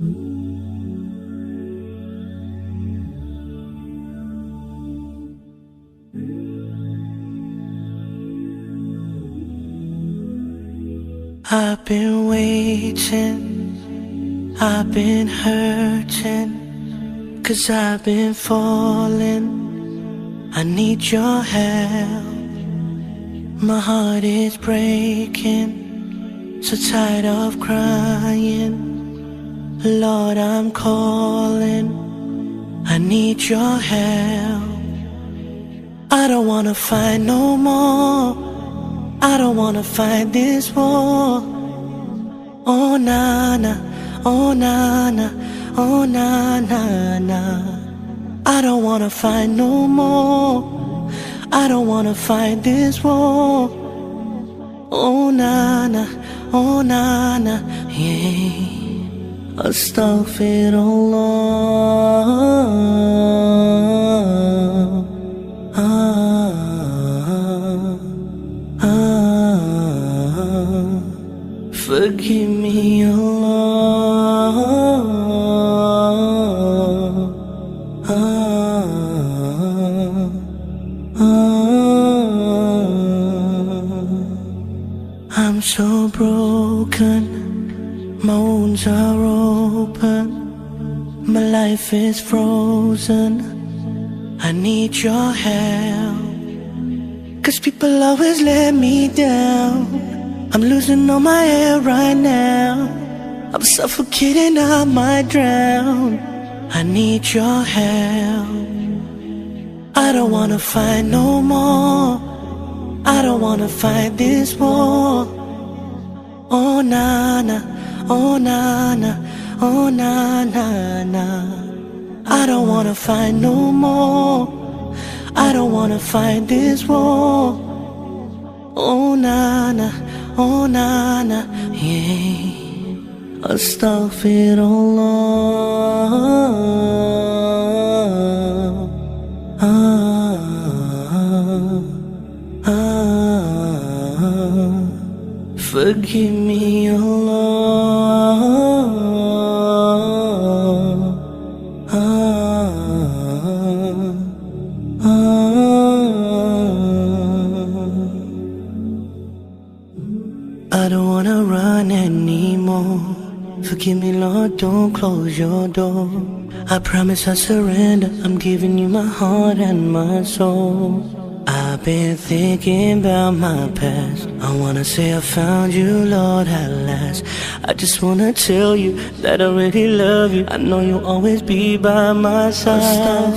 I've been waiting, I've been hurting, 'cause I've been falling. I need your help. My heart is breaking, so tired of crying. Lord, I'm calling, I need your help. I don't wanna fight no more, I don't wanna fight this war. Oh na na, oh na na, oh na na na. I don't wanna fight no more, I don't wanna fight this war. Oh na na, oh na na, yeah. Astaghfirullah. Forgive me, Allah. I'm so broken, my wounds are open, my life is frozen. I need your help, 'cause people always let me down. I'm losing all my air right now, I'm suffocating, I might drown. I need your help. I don't wanna fight no more, I don't wanna fight this war. Oh na na, oh na na, oh na na na. I don't wanna fight no more, I don't wanna fight this war. Oh na na, oh na na, yeah. Astaghfirullah. Forgive me, Allah. I don't wanna run anymore. Forgive me, Lord, don't close your door. I promise I surrender, I'm giving you my heart and my soul. I've been thinking about my past, I wanna say I found you, Lord, at last. I just wanna tell you that I really love you, I know you'll always be by my side.